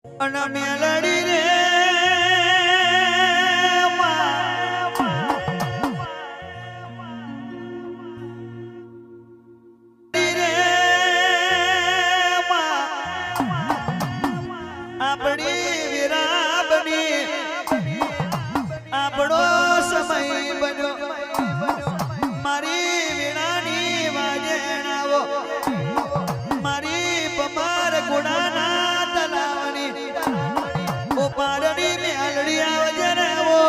અને મેલડી રે આપણી વિરાબની આપણો સમય બન્યો મારી વીણાની વાજણાવો મારી પમાર ગુણાના તલાવની ઉપાડની મેલડી આવજે રે ઓ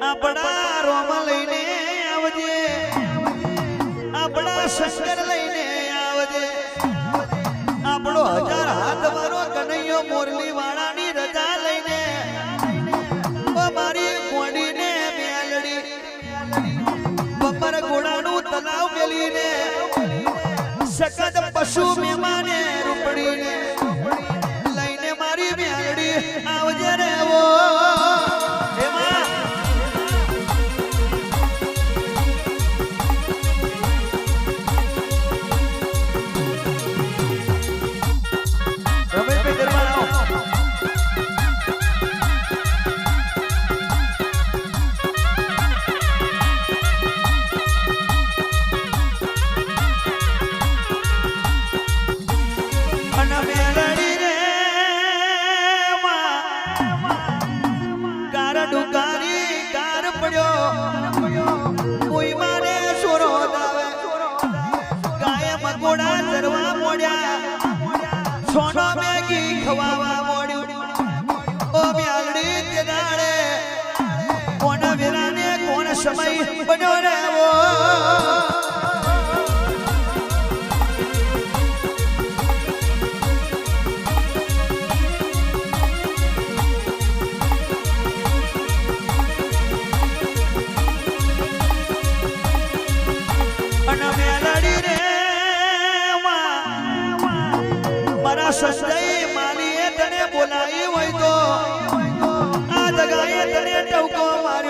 આપણા રોમ લઈને આવજે આપણા શંકર લઈને આવજે આપણો 1000 હાથ મારો કનૈયો મોરલી વાળાની રજા લઈને મારી કોડીને મેલડી બપર ઘોડાનું તલાવ મેલીને સકત પશુ મેમાને રૂપડીને લઈને મારી મેલડી આવજે રે ઓ સોનો મેગી ખવાવા મોડ્યું ઓ મ્યાલડી તે દાડે કોણ વીરાને કોણ સમય બન્યો રે ઓ અને મેલડી રે સંજય માલીએ તને બોલાવી હોય તો આ જગાએ તને ટવકો મારી